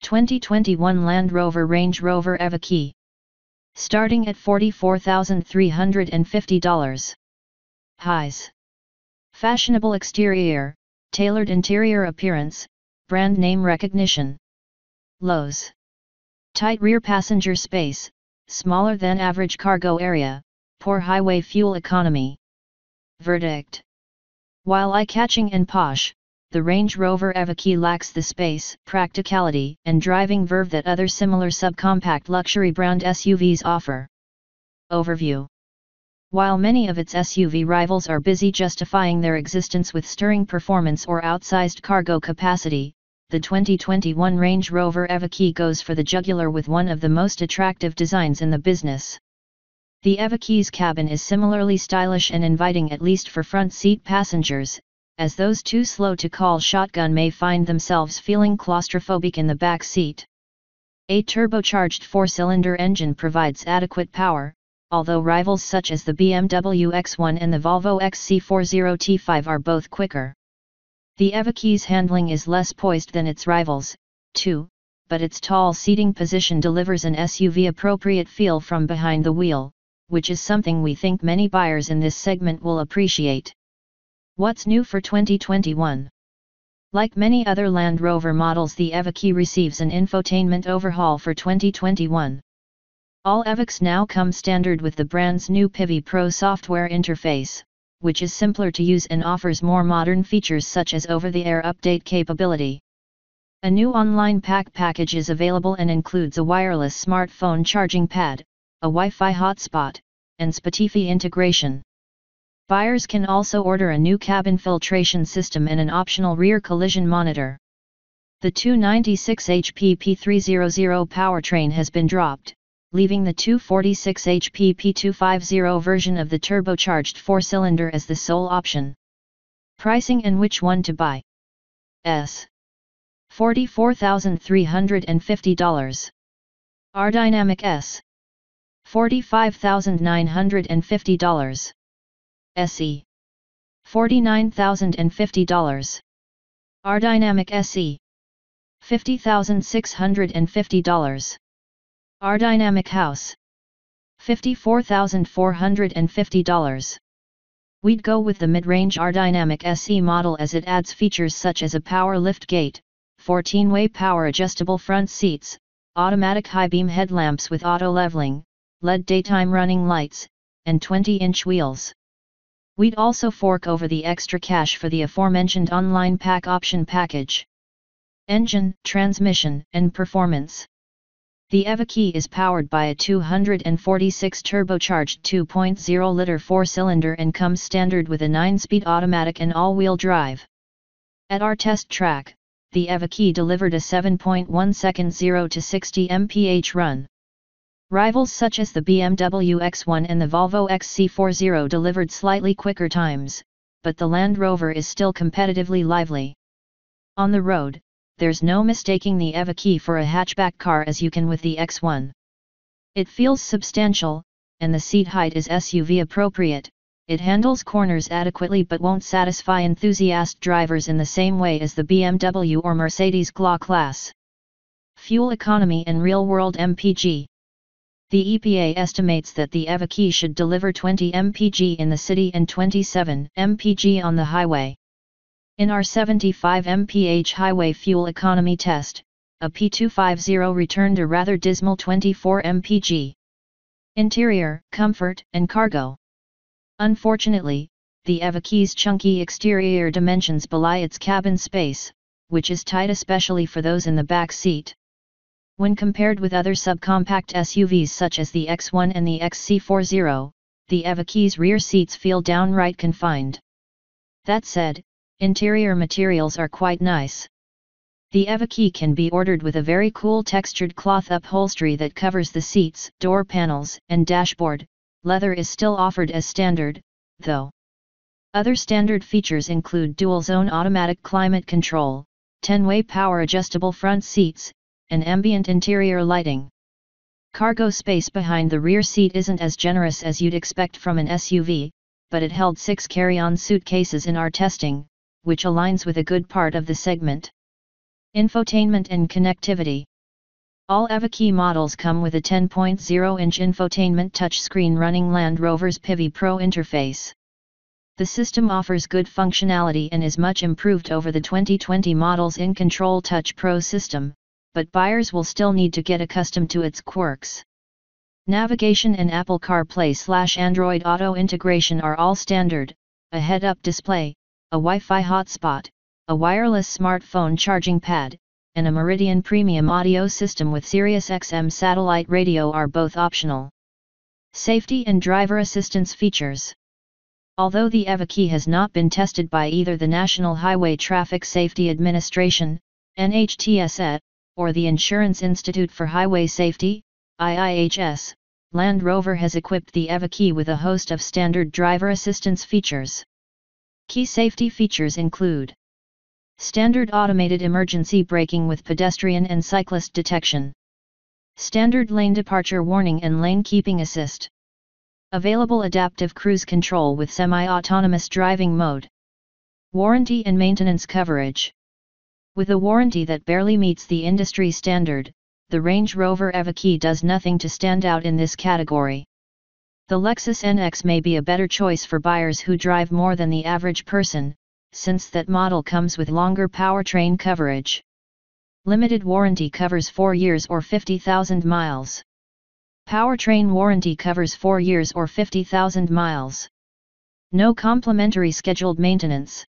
2021 Land Rover Range Rover Evoque. Starting at $44,350. Highs. Fashionable exterior, tailored interior appearance, brand name recognition. Lows. Tight rear passenger space, smaller than average cargo area, poor highway fuel economy. Verdict. While eye-catching and posh, the Range Rover Evoque lacks the space, practicality, and driving verve that other similar subcompact luxury brand SUVs offer. Overview. While many of its SUV rivals are busy justifying their existence with stirring performance or outsized cargo capacity, the 2021 Range Rover Evoque goes for the jugular with one of the most attractive designs in the business. The Evoque's cabin is similarly stylish and inviting, at least for front seat passengers, as those too slow to call shotgun may find themselves feeling claustrophobic in the back seat. A turbocharged four-cylinder engine provides adequate power, although rivals such as the BMW X1 and the Volvo XC40 T5 are both quicker. The Evoque's handling is less poised than its rivals, too, but its tall seating position delivers an SUV-appropriate feel from behind the wheel, which is something we think many buyers in this segment will appreciate. What's new for 2021? Like many other Land Rover models, the Evoque receives an infotainment overhaul for 2021. All Evoques now come standard with the brand's new Pivi Pro software interface, which is simpler to use and offers more modern features such as over-the-air update capability. A new online package is available and includes a wireless smartphone charging pad, a Wi-Fi hotspot, and Spotify integration. Buyers can also order a new cabin filtration system and an optional rear collision monitor. The 296 HP P300 powertrain has been dropped, leaving the 246 HP P250 version of the turbocharged four-cylinder as the sole option. Pricing and which one to buy. $44,350. R-Dynamic S. $45,950. SE. $49,050. R-Dynamic SE. $50,650. R-Dynamic House. $54,450. We'd go with the mid-range R-Dynamic SE model as it adds features such as a power liftgate, 14-way power adjustable front seats, automatic high-beam headlamps with auto-leveling, LED daytime running lights, and 20-inch wheels. We'd also fork over the extra cash for the aforementioned online pack option package. Engine, transmission, and performance. The Evoque is powered by a 246 turbocharged 2.0-liter four-cylinder and comes standard with a 9-speed automatic and all-wheel drive. At our test track, the Evoque delivered a 7.1 second 0 to 60 mph run. Rivals such as the BMW X1 and the Volvo XC40 delivered slightly quicker times, but the Land Rover is still competitively lively. On the road, there's no mistaking the Evoque for a hatchback car as you can with the X1. It feels substantial, and the seat height is SUV appropriate. It handles corners adequately but won't satisfy enthusiast drivers in the same way as the BMW or Mercedes GLA class. Fuel economy and real-world MPG. The EPA estimates that the Evoque should deliver 20 mpg in the city and 27 mpg on the highway. In our 75 mph highway fuel economy test, a P250 returned a rather dismal 24 mpg. Interior, comfort, and cargo. Unfortunately, the Evoque's chunky exterior dimensions belie its cabin space, which is tight especially for those in the back seat. When compared with other subcompact SUVs such as the X1 and the XC40, the Evoque's rear seats feel downright confined. That said, interior materials are quite nice. The Evoque can be ordered with a very cool textured cloth upholstery that covers the seats, door panels, and dashboard. Leather is still offered as standard, though. Other standard features include dual-zone automatic climate control, 10-way power adjustable front seats, and ambient interior lighting. Cargo space behind the rear seat isn't as generous as you'd expect from an SUV, but it held 6 carry-on suitcases in our testing, which aligns with a good part of the segment. Infotainment and connectivity. All evoque models come with a 10.0-inch infotainment touchscreen running Land Rover's Pivi Pro interface. The system offers good functionality and is much improved over the 2020 model's InControl Touch Pro system, but buyers will still need to get accustomed to its quirks. Navigation and Apple CarPlay/Android Auto integration are all standard, a head-up display, a Wi-Fi hotspot, a wireless smartphone charging pad, and a Meridian Premium audio system with SiriusXM satellite radio are both optional. Safety and driver assistance features. Although the evoque has not been tested by either the National Highway Traffic Safety Administration, NHTSA, or the Insurance Institute for Highway Safety, IIHS, Land Rover has equipped the evoque with a host of standard driver assistance features. Key safety features include standard automated emergency braking with pedestrian and cyclist detection, standard lane departure warning and lane keeping assist, available adaptive cruise control with semi-autonomous driving mode, warranty and maintenance coverage. With a warranty that barely meets the industry standard, the Range Rover Evoque does nothing to stand out in this category. The Lexus NX may be a better choice for buyers who drive more than the average person, since that model comes with longer powertrain coverage. Limited warranty covers 4 years or 50,000 miles. Powertrain warranty covers 4 years or 50,000 miles. No complimentary scheduled maintenance.